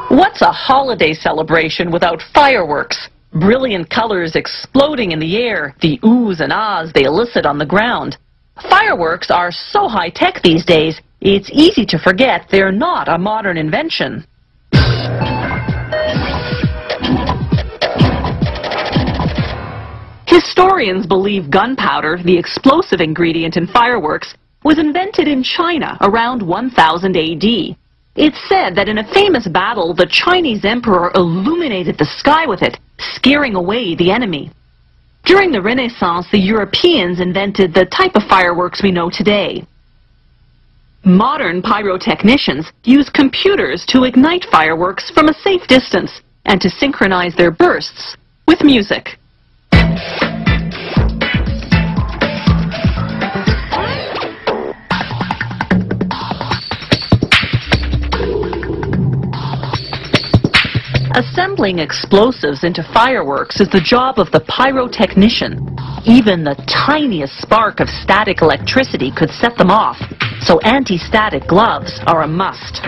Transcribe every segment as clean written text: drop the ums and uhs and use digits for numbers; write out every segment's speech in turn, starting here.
What's a holiday celebration without fireworks? Brilliant colors exploding in the air, the oohs and ahs they elicit on the ground. Fireworks are so high-tech these days, it's easy to forget they're not a modern invention. Historians believe gunpowder, the explosive ingredient in fireworks, was invented in China around 1000 AD. It's said that in a famous battle, the Chinese emperor illuminated the sky with it, scaring away the enemy. During the Renaissance, the Europeans invented the type of fireworks we know today. Modern pyrotechnicians use computers to ignite fireworks from a safe distance and to synchronize their bursts with music. Assembling explosives into fireworks is the job of the pyrotechnician. Even the tiniest spark of static electricity could set them off, so anti-static gloves are a must.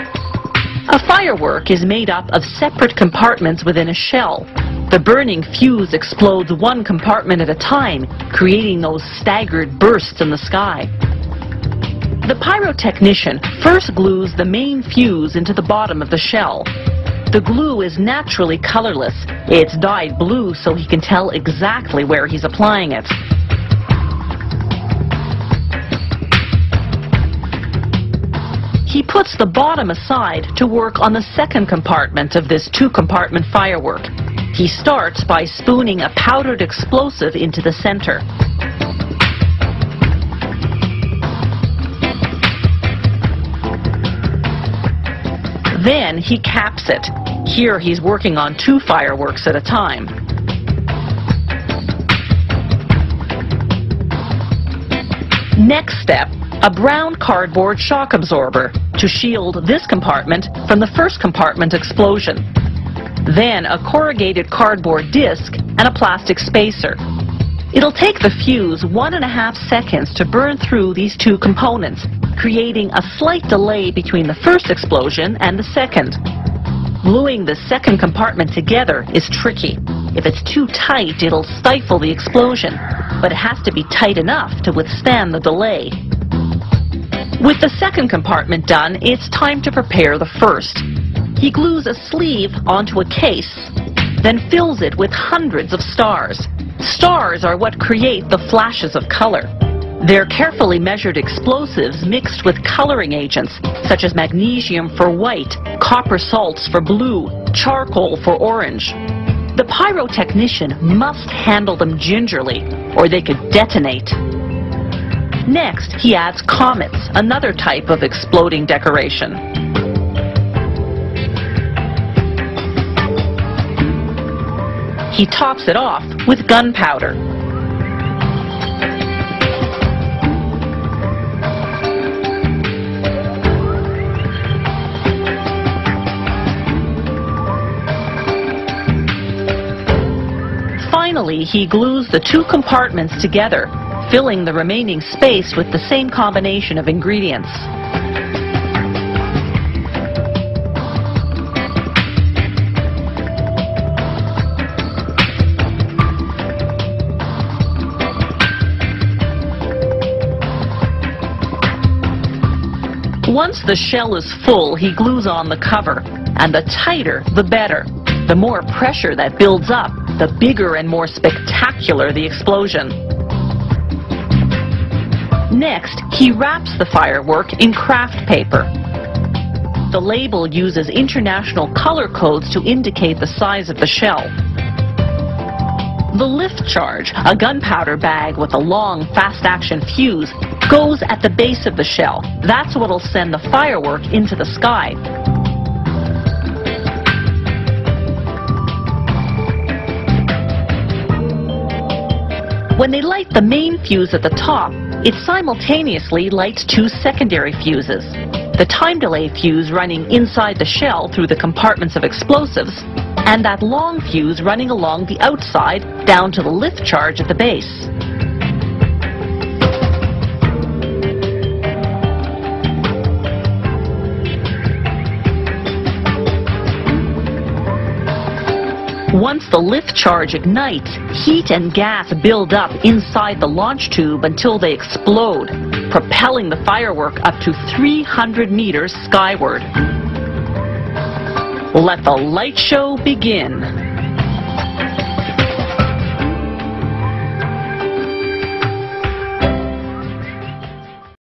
A firework is made up of separate compartments within a shell. The burning fuse explodes one compartment at a time, creating those staggered bursts in the sky. The pyrotechnician first glues the main fuse into the bottom of the shell. The glue is naturally colorless. It's dyed blue so he can tell exactly where he's applying it. He puts the bottom aside to work on the second compartment of this two-compartment firework. He starts by spooning a powdered explosive into the center. Then he caps it. Here he's working on two fireworks at a time. Next step, a brown cardboard shock absorber to shield this compartment from the first compartment explosion. Then a corrugated cardboard disc and a plastic spacer. It'll take the fuse 1.5 seconds to burn through these two components, creating a slight delay between the first explosion and the second. Gluing the second compartment together is tricky. If it's too tight, it'll stifle the explosion, but it has to be tight enough to withstand the delay. With the second compartment done, it's time to prepare the first. He glues a sleeve onto a case, then fills it with hundreds of stars. Stars are what create the flashes of color. They're carefully measured explosives mixed with coloring agents, such as magnesium for white, copper salts for blue, charcoal for orange. The pyrotechnician must handle them gingerly, or they could detonate. Next, he adds comets, another type of exploding decoration. He tops it off with gunpowder. Finally, he glues the two compartments together, filling the remaining space with the same combination of ingredients. Once the shell is full, he glues on the cover, and the tighter, the better. The more pressure that builds up, the bigger and more spectacular the explosion. Next, he wraps the firework in craft paper. The label uses international color codes to indicate the size of the shell. The lift charge, a gunpowder bag with a long, fast-action fuse, goes at the base of the shell. That's what'll send the firework into the sky. When they light the main fuse at the top, it simultaneously lights two secondary fuses. The time delay fuse running inside the shell through the compartments of explosives, and that long fuse running along the outside down to the lift charge at the base. Once the lift charge ignites, heat and gas build up inside the launch tube until they explode, propelling the firework up to 300 meters skyward. Let the light show begin.